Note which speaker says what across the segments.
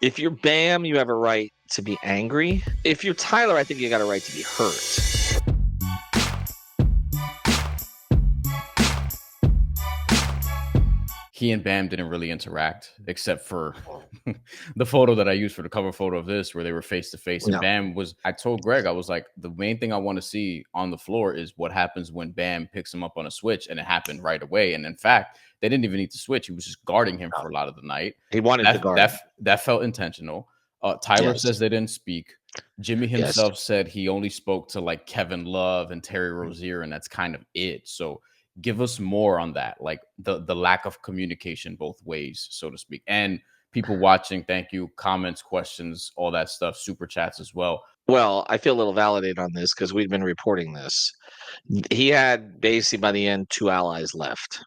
Speaker 1: If you're Bam, you have a right to be angry. If you're Tyler, I think you got a right to be hurt.
Speaker 2: He and Bam didn't really interact except for the photo that I used for the cover photo of this, where they were face to face. And
Speaker 1: No.
Speaker 2: Bam was, I told Greg, I was like, the main thing I want to see on the floor is what happens when Bam picks him up on a switch. And it happened right away. And in fact, they didn't even need to switch. He was just guarding him for a lot of the night.
Speaker 1: He wanted to guard him.
Speaker 2: That felt intentional. Tyler
Speaker 1: Yes.
Speaker 2: says they didn't speak. Jimmy
Speaker 1: Yes.
Speaker 2: himself said he only spoke to like Kevin Love and Terry Rozier, and that's kind of it. So give us more on that, like the lack of communication both ways, so to speak. And people watching, thank you, comments, questions, all that stuff, super chats as well.
Speaker 1: Well, I feel a little validated on this because we've been reporting this. He had basically by the end 2 allies left.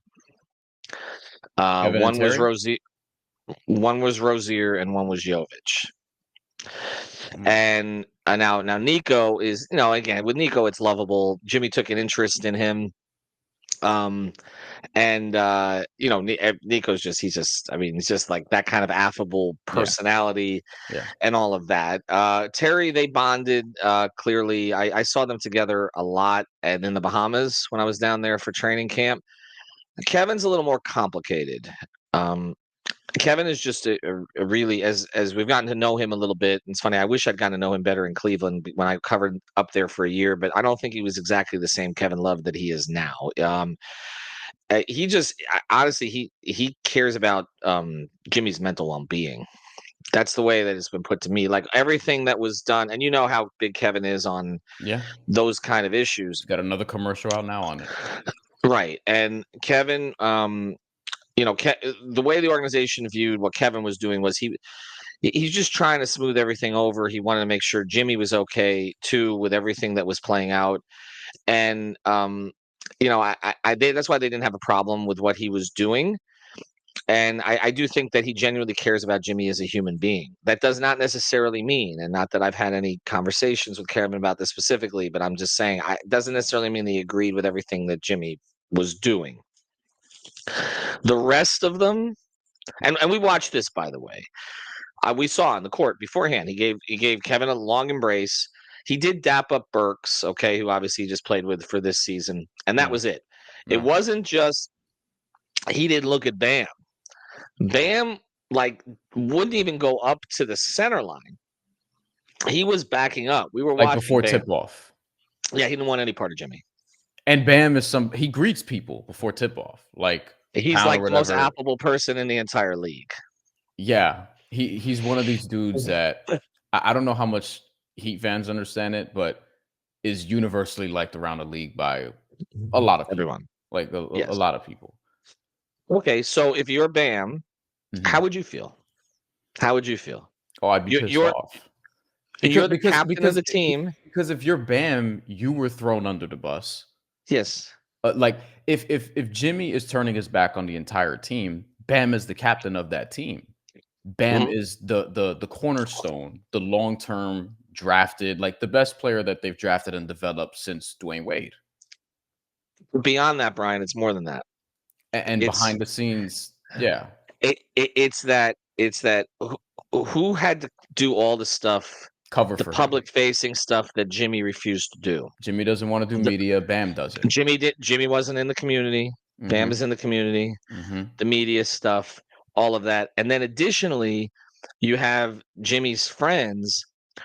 Speaker 1: One was Rozier, and one was Jovic. And now Nico is, again, with Nico, it's lovable. Jimmy took an interest in him. Nico's he's just like that kind of affable personality and all of that. Terry, they bonded clearly. I saw them together a lot and in the Bahamas when I was down there for training camp. Kevin's a little more complicated. Kevin is just a really, as we've gotten to know him a little bit. It's funny. I wish I'd gotten to know him better in Cleveland when I covered up there for a year, but I don't think he was exactly the same Kevin Love that he is now. He just honestly, he cares about Jimmy's mental well-being. That's the way that it's been put to me. Like everything that was done, and you know how big Kevin is on those kind of issues.
Speaker 2: He's got another commercial out now on it.
Speaker 1: Right. And Kevin, the way the organization viewed what Kevin was doing was he's just trying to smooth everything over. He wanted to make sure Jimmy was okay too with everything that was playing out. And that's why they didn't have a problem with what he was doing. And I do think that he genuinely cares about Jimmy as a human being. That does not necessarily mean, and not that I've had any conversations with Kevin about this specifically, but I'm just saying it doesn't necessarily mean they agreed with everything that Jimmy was doing. The rest of them, and we watched this, by the way. We saw on the court beforehand. He gave Kevin a long embrace. He did dap up Burks, okay, who obviously he just played with for this season, and that was it. It wasn't just he didn't look at Bam. Bam wouldn't even go up to the center line. He was backing up. We were watching
Speaker 2: before
Speaker 1: Bam.
Speaker 2: tip off.
Speaker 1: Yeah, he didn't want any part of Jimmy.
Speaker 2: And Bam is he greets people before tip off. Like
Speaker 1: he's like the most affable person in the entire league.
Speaker 2: Yeah. He's one of these dudes that I don't know how much Heat fans understand it, but is universally liked around the league by a lot of people.
Speaker 1: Everyone.
Speaker 2: Like a lot of people.
Speaker 1: Okay, so if you're Bam, how would you feel? How would you feel?
Speaker 2: Oh, I'd be pissed off.
Speaker 1: You're the captain of the team.
Speaker 2: Because if you're Bam, you were thrown under the bus.
Speaker 1: Yes.
Speaker 2: Like if Jimmy is turning his back on the entire team, Bam is the captain of that team. Bam is the cornerstone, the long-term drafted, like the best player that they've drafted and developed since Dwayne Wade.
Speaker 1: Beyond that, Brian, it's more than that.
Speaker 2: And behind the scenes, yeah.
Speaker 1: It's that who had to do all the stuff, the public-facing stuff that Jimmy refused to do.
Speaker 2: Jimmy doesn't want to do media. Bam does it.
Speaker 1: Jimmy wasn't in the community. Bam is in the community. The media stuff, all of that. And then additionally, you have Jimmy's friends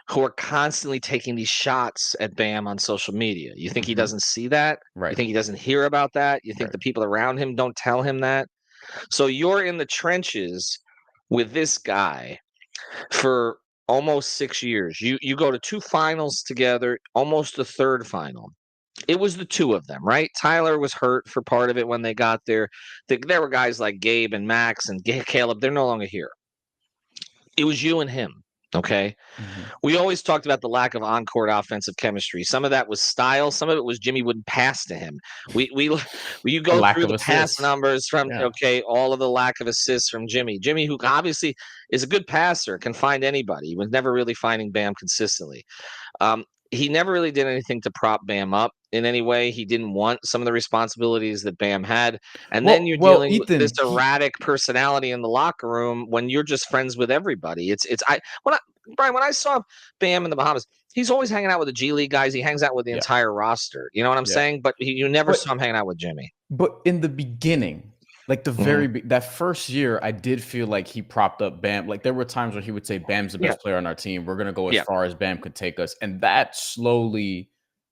Speaker 1: who are constantly taking these shots at Bam on social media. You think he doesn't see that?
Speaker 2: Right.
Speaker 1: You think he doesn't hear about that? You think the people around him don't tell him that? So you're in the trenches with this guy for almost 6 years. You go to 2 finals together, almost the 3rd final. It was the 2 of them, right? Tyler was hurt for part of it when they got there. There were guys like Gabe and Max and Caleb. They're no longer here. It was you and him. Okay. We always talked about the lack of on-court offensive chemistry. Some of that was style. Some of it was Jimmy wouldn't pass to him. You go through the pass numbers from, all of the lack of assists from Jimmy. Jimmy, who obviously is a good passer, can find anybody. He was never really finding Bam consistently. he never really did anything to prop Bam up in any way. He didn't want some of the responsibilities that Bam had. And then you're
Speaker 2: Well,
Speaker 1: dealing with this
Speaker 2: Ethan,
Speaker 1: erratic personality in the locker room when you're just friends with everybody. Brian, when I saw Bam in the Bahamas, he's always hanging out with the G League guys. He hangs out with the
Speaker 2: yeah,
Speaker 1: entire roster. You know what I'm
Speaker 2: yeah.
Speaker 1: saying? But you never
Speaker 2: But
Speaker 1: saw him hanging out with Jimmy.
Speaker 2: But in the beginning, like
Speaker 1: Mhm.
Speaker 2: that first year, I did feel like he propped up Bam. Like there were times where he would say, "Bam's the
Speaker 1: Yeah,
Speaker 2: best player on our team. We're gonna go as
Speaker 1: yeah.
Speaker 2: far as Bam could take us," and that slowly,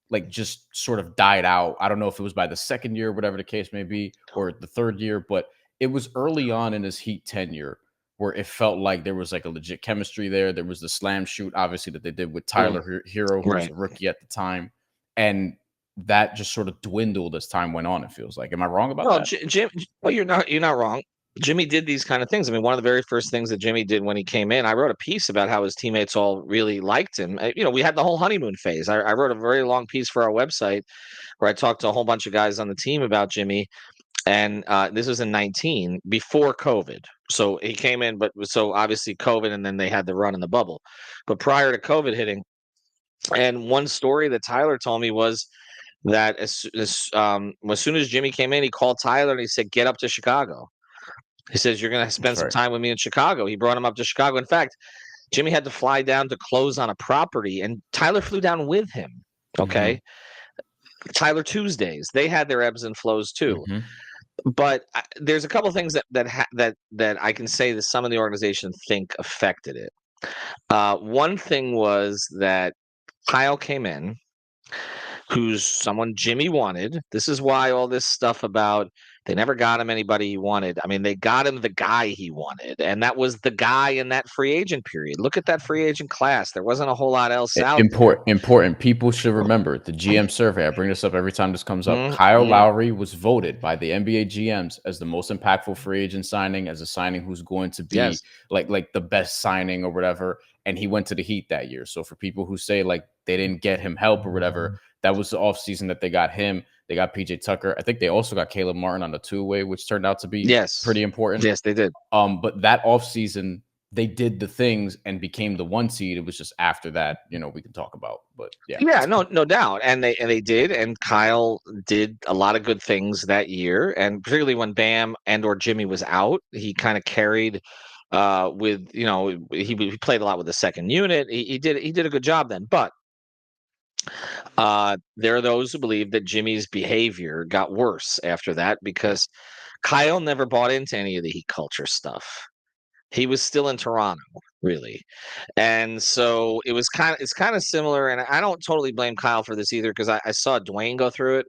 Speaker 2: like, just sort of died out. I don't know if it was by the second year, whatever the case may be, or the third year, but it was early on in his Heat tenure where it felt like there was like a legit chemistry there. There was the slam shoot, obviously, that they did with
Speaker 1: Mhm.
Speaker 2: Tyler Hero, who was
Speaker 1: Right.
Speaker 2: a rookie at the time, and that just sort of dwindled as time went on, it feels like. Am I wrong about
Speaker 1: No,
Speaker 2: that?
Speaker 1: well, you're not wrong. Jimmy did these kind of things. I mean, one of the very first things that Jimmy did when he came in, I wrote a piece about how his teammates all really liked him. We had the whole honeymoon phase. I wrote a very long piece for our website where I talked to a whole bunch of guys on the team about Jimmy. And this was in 19 before COVID. So he came in, but so obviously COVID, and then they had the run in the bubble. But prior to COVID hitting, and one story that Tyler told me was that as soon as Jimmy came in, he called Tyler and he said, "Get up to Chicago." He says, "You're going to spend
Speaker 2: That's
Speaker 1: some
Speaker 2: right.
Speaker 1: time with me in Chicago." He brought him up to Chicago. In fact, Jimmy had to fly down to close on a property, and Tyler flew down with him.
Speaker 2: Mhm,
Speaker 1: Okay. Tyler Tuesdays, they had their ebbs and flows too.
Speaker 2: mhm.
Speaker 1: But there's a couple of things that I can say that some of the organization think affected it. One thing was that Kyle came in, who's someone Jimmy wanted. This is why all this stuff about they never got him anybody he wanted. I mean, they got him the guy he wanted, and that was the guy in that free agent period. Look at that free agent class. There wasn't a whole lot else out there.
Speaker 2: Important. People should remember the GM survey. I bring this up every time this comes up.
Speaker 1: Mm,
Speaker 2: Kyle
Speaker 1: mm,
Speaker 2: Lowry was voted by the NBA GMs as the most impactful free agent signing, as a signing who's going to be
Speaker 1: yes.
Speaker 2: like the best signing or whatever. And he went to the Heat that year. So for people who say like they didn't get him help or whatever, that was the offseason that they got him. They got PJ Tucker. I think they also got Caleb Martin on the two-way, which turned out to be
Speaker 1: Yes.
Speaker 2: pretty important.
Speaker 1: Yes, they did.
Speaker 2: But that offseason, they did the things and became the one seed. It was just after that, we can talk about. But yeah.
Speaker 1: Yeah, no doubt. And they did, and Kyle did a lot of good things that year. And particularly when Bam and or Jimmy was out, he kind of carried with, he played a lot with the second unit. He did a good job then. But there are those who believe that Jimmy's behavior got worse after that
Speaker 2: Yeah.
Speaker 1: because Kyle never bought into any of the Heat culture stuff. He was still in Toronto, really. And so it's kind of similar. And I don't totally blame Kyle for this either because I saw Dwayne go through it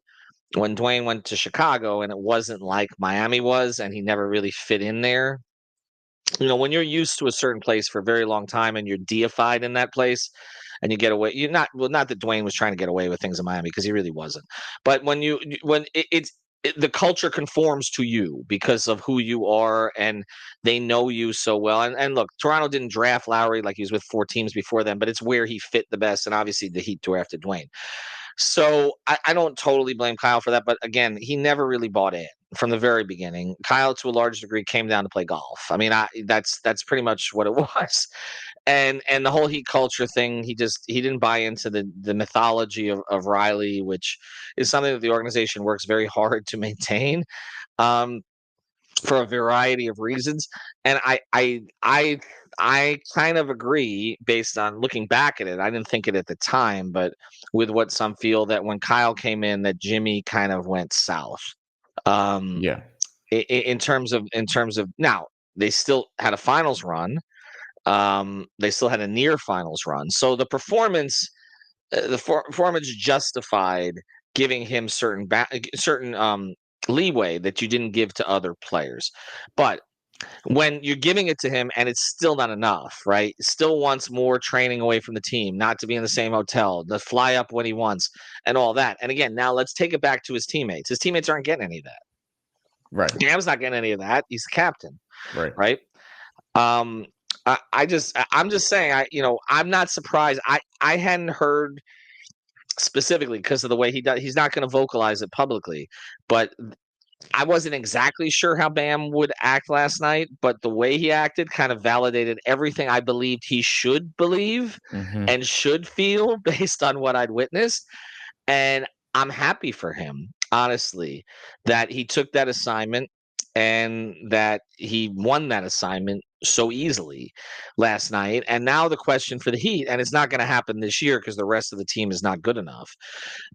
Speaker 1: when Dwayne went to Chicago and it wasn't like Miami was, and he never really fit in there. When you're used to a certain place for a very long time and you're deified in that place and you get away, you're not, well, not that Dwayne was trying to get away with things in Miami because he really wasn't. But when the culture conforms to you because of who you are and they know you so well. And look, Toronto didn't draft Lowry like he was with four teams before them, but it's where he fit the best. And obviously the Heat drafted Dwayne. So I don't totally blame Kyle for that. But again, he never really bought in from the very beginning. Kyle, to a large degree, came down to play golf. I mean, that's pretty much what it was. And the whole Heat culture thing, he didn't buy into the mythology of Riley, which is something that the organization works very hard to maintain. Um, for a variety of reasons. And I kind of agree based on looking back at it. I didn't think it at the time, but with what some feel that when Kyle came in, that Jimmy kind of went south. Um,
Speaker 2: Yeah.
Speaker 1: in terms of now they still had a finals run. They still had a near finals run. So the performance justified giving him certain leeway that you didn't give to other players. But when you're giving it to him and it's still not enough, right? Still wants more training away from the team, not to be in the same hotel, to fly up when he wants, and all that. And again, now let's take it back to his teammates. His teammates aren't getting any of that.
Speaker 2: Right.
Speaker 1: Cam's not getting any of that. He's the captain,
Speaker 2: Right.
Speaker 1: right? Um, I'm just saying, I'm not surprised. I hadn't heard specifically because of the way he does. He's not going to vocalize it publicly, but I wasn't exactly sure how Bam would act last night, but the way he acted kind of validated everything I believed he should believe
Speaker 2: Mm-hmm.
Speaker 1: and should feel based on what I'd witnessed. And I'm happy for him, honestly, that he took that assignment and that he won that assignment so easily last night. And now the question for the Heat, and it's not going to happen this year because the rest of the team is not good enough.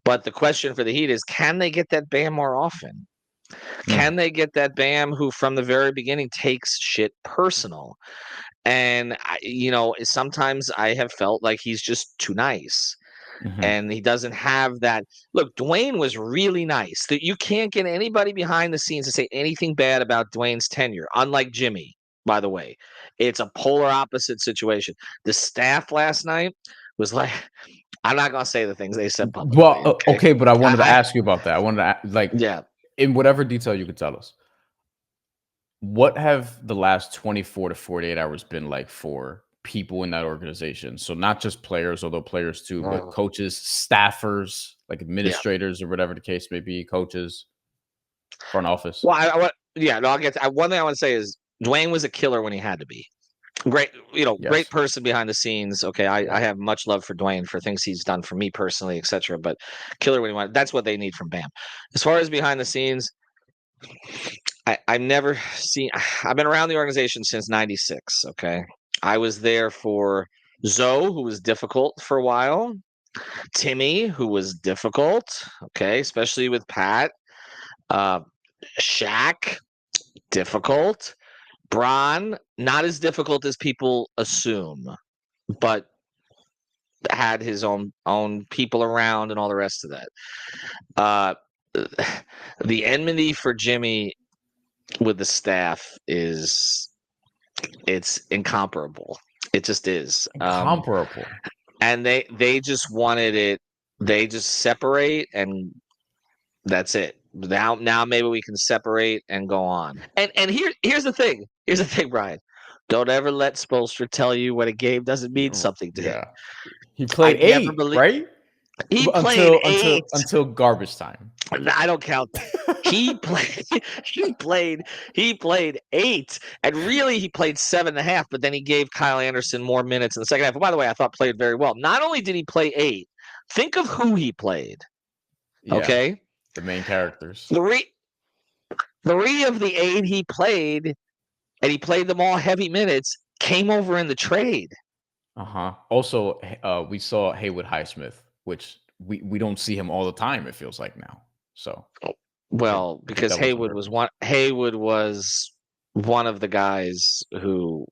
Speaker 1: But the question for the Heat is, can they get that Bam more often?
Speaker 2: Mm.
Speaker 1: Can they get that Bam who from the very beginning takes shit personal? And sometimes I have felt like he's just too nice
Speaker 2: Mm-hmm.
Speaker 1: and he doesn't have that. Look, Dwayne was really nice. That you can't get anybody behind the scenes to say anything bad about Dwayne's tenure, unlike Jimmy, by the way. It's a polar opposite situation. The staff last night was like, I'm not gonna say the things they said publicly,
Speaker 2: Well,
Speaker 1: okay?
Speaker 2: okay, but I wanted to
Speaker 1: I
Speaker 2: ask you about that. I wanted to like
Speaker 1: yeah.
Speaker 2: in whatever detail you could tell us. What have the last 24 to 48 hours been like for people in that organization? So not just players, although players too, but
Speaker 1: Mm,
Speaker 2: coaches, staffers, like
Speaker 1: yeah.
Speaker 2: administrators or whatever the case may be, coaches, front office.
Speaker 1: Well, yeah, no, I'll get one thing I want to say is Dwayne was a killer when he had to be. Great, great
Speaker 2: Yes.
Speaker 1: person behind the scenes. Okay, I
Speaker 2: Yeah.
Speaker 1: have much love for Dwayne for things he's done for me personally, etc. But killer when he wanted. That's what they need from Bam. As far as behind the scenes, I've never seen. I've been around the organization since '96. Okay, I was there for Zoe, who was difficult for a while. Timmy, who was difficult. Okay, especially with Pat. Uh, Shaq, difficult. Bron, not as difficult as people assume, but had his own people around and all the rest of that. Uh, the enmity for Jimmy with the staff is it's incomparable. It just is.
Speaker 2: Incomparable.
Speaker 1: And they just wanted it. They just separate and that's it. Now maybe we can separate and go on. And here's the thing. Here's the thing, Brian. Don't ever let Spoelstra tell you when a game doesn't mean something to him.
Speaker 2: Yeah. He
Speaker 1: I
Speaker 2: played
Speaker 1: never
Speaker 2: 8,
Speaker 1: believe
Speaker 2: right?
Speaker 1: he played
Speaker 2: Until
Speaker 1: eight.
Speaker 2: garbage time.
Speaker 1: I don't count that. He played he played he played 8. And really he played 7.5, but then he gave Kyle Anderson more minutes in the second half. By the way, I thought played very well. Not only did he play 8, think of who he played.
Speaker 2: Yeah.
Speaker 1: Okay.
Speaker 2: The main characters.
Speaker 1: Three of the 8 he played, and he played them all heavy minutes, came over in the trade.
Speaker 2: Uh-huh. Also, we saw Haywood Highsmith, which we don't see him all the time, it feels like now. So
Speaker 1: Well,
Speaker 2: I think
Speaker 1: because
Speaker 2: that was on purpose.
Speaker 1: Haywood was one of the guys who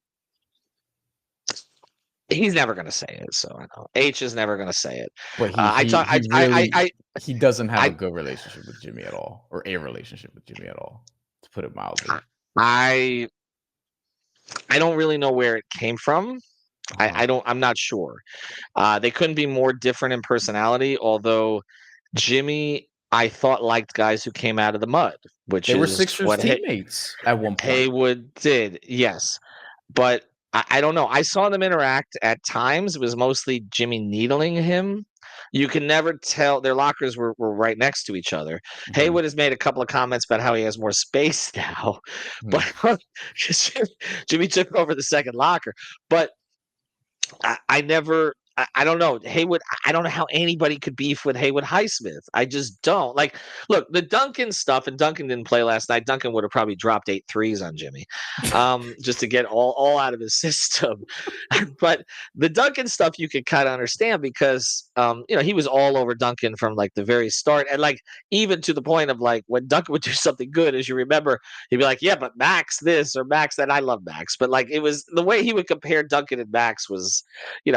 Speaker 1: he's never going to say it. So I know H is never going to say it.
Speaker 2: But
Speaker 1: I talk.
Speaker 2: he really
Speaker 1: I
Speaker 2: he doesn't have a
Speaker 1: I
Speaker 2: good relationship with Jimmy at all, or a relationship with Jimmy at all, to put it mildly.
Speaker 1: I I don't really know where it came from.
Speaker 2: Uh-huh.
Speaker 1: I don't. I'm not sure. They couldn't be more different in personality. Although Jimmy, I thought liked guys who came out of the mud, which
Speaker 2: They were
Speaker 1: is
Speaker 2: Sixers teammates at one point.
Speaker 1: Haywood did. Yes, but I don't know. I saw them interact at times. It was mostly Jimmy needling him. You can never tell. Their lockers were right next to each other.
Speaker 2: Mhm.
Speaker 1: Haywood has made a couple of comments about how he has more space now,
Speaker 2: Mhm.
Speaker 1: but Jimmy took over the second locker. But I never. I don't know. Haywood, I don't know how anybody could beef with Haywood Highsmith. I just don't. Like, look, the Duncan stuff, and Duncan didn't play last night. Duncan would have probably dropped 8 threes on Jimmy just to get all out of his system. But the Duncan stuff you could kind of understand because, he was all over Duncan from like the very start. And like, even to the point of like when Duncan would do something good, as you remember, he'd be like, yeah, but Max this or Max that. I love Max. But like, it was the way he would compare Duncan and Max was, you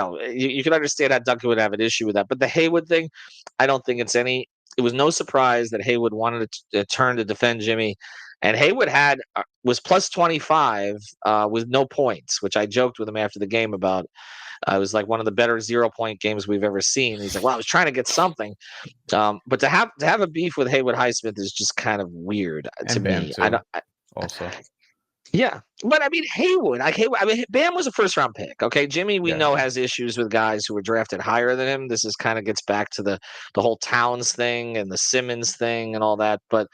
Speaker 1: can understand how Duncan would have an issue with that. But the Haywood thing, I don't think it's any. It was no surprise that Haywood wanted to turn to defend Jimmy, and Haywood was plus 25 with no points, which I joked with him after the game about. It was like one of the better 0-point games we've ever seen. He's like, "Well, I was trying to get something," but to have a beef with Haywood Highsmith is just kind of weird to
Speaker 2: And Bam
Speaker 1: me. I
Speaker 2: too,
Speaker 1: don't.
Speaker 2: also.
Speaker 1: Yeah, but I mean Haywood, like Haywood, I mean Bam was a first round pick. Okay, Jimmy, we
Speaker 2: Yeah,
Speaker 1: know
Speaker 2: yeah.
Speaker 1: has issues with guys who were drafted higher than him. This is kind of gets back to the whole Towns thing and the Simmons thing and all that. But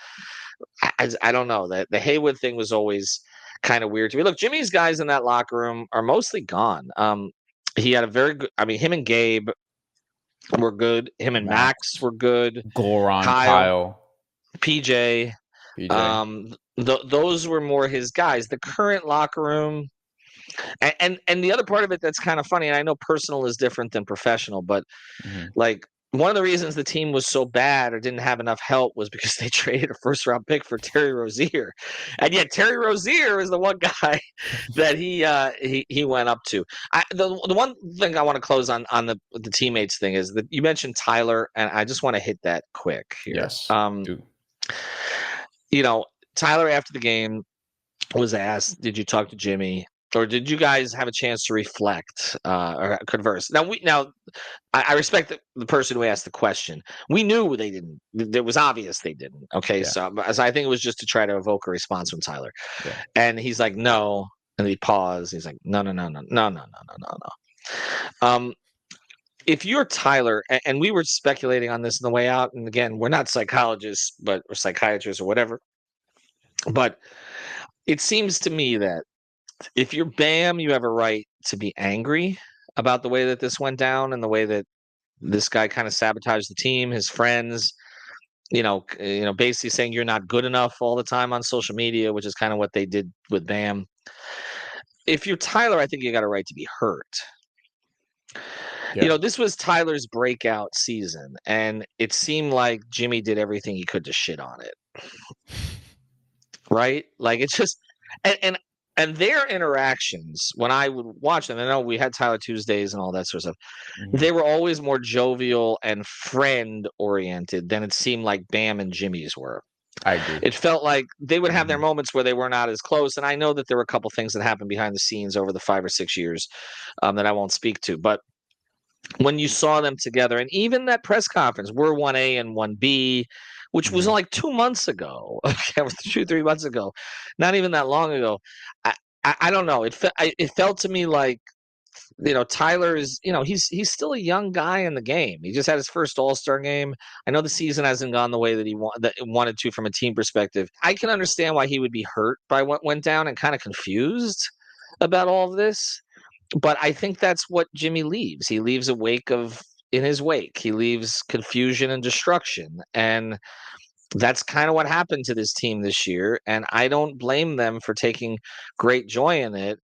Speaker 1: I don't know. The Haywood thing was always kind of weird to me. Look, Jimmy's guys in that locker room are mostly gone. He had a very good. I mean, him and Gabe were good. Him and Max
Speaker 2: Max,
Speaker 1: were good.
Speaker 2: Goran,
Speaker 1: Kyle,
Speaker 2: Kyle,
Speaker 1: PJ.
Speaker 2: PJ.
Speaker 1: Those were more his guys. The current locker room, and the other part of it that's kind of funny. And I know personal is different than professional, but
Speaker 2: Mm-hmm.
Speaker 1: like one of the reasons the team was so bad or didn't have enough help was because they traded a first round pick for Terry Rozier, and yet Terry Rozier is the one guy that he went up to. The one thing I want to close on the teammates thing is that you mentioned Tyler, and I just want to hit that quick here.
Speaker 2: Yes. Dude.
Speaker 1: Tyler after the game was asked, "Did you talk to Jimmy?" Or did you guys have a chance to reflect or converse? Now, I respect the person who asked the question. We knew they didn't. It was obvious they didn't. Okay,
Speaker 2: Yeah.
Speaker 1: so I think it was just to try to evoke a response from Tyler.
Speaker 2: Yeah.
Speaker 1: And he's like, no. And he paused. He's like, no, no, no, no, no, no, no, no, no, no. If you're Tyler, and we were speculating on this on the way out, and again, we're not psychologists, or psychiatrists or whatever, but it seems to me that if you're Bam, you have a right to be angry about the way that this went down and the way that this guy kind of sabotaged the team, his friends, basically saying you're not good enough all the time on social media, which is kind of what they did with Bam. If you're Tyler, I think you got a right to be hurt.
Speaker 2: Yeah.
Speaker 1: This was Tyler's breakout season, and it seemed like Jimmy did everything he could to shit on it. Right? Like it's just and their interactions when I would watch them, I know we had Tyler Tuesdays and all that sort of stuff.
Speaker 2: Mm-hmm.
Speaker 1: They were always more jovial and friend oriented than it seemed like Bam and Jimmy's were.
Speaker 2: I agree.
Speaker 1: It felt like they would have their moments where they were not as close. And I know that there were a couple things that happened behind the scenes over the 5 or 6 years that I won't speak to. But when you saw them together, and even that press conference, we're 1A and 1B, which was like 2 months ago, 2-3 months ago, not even that long ago. I don't know. It felt to me like Tyler is, he's still a young guy in the game. He just had his first All-Star game. I know the season hasn't gone the way that he wanted to from a team perspective. I can understand why he would be hurt by what went down and kind of confused about all of this. But I think that's what Jimmy leaves. He leaves in his wake. He leaves confusion and destruction. And that's kind of what happened to this team this year. And I don't blame them for taking great joy in it.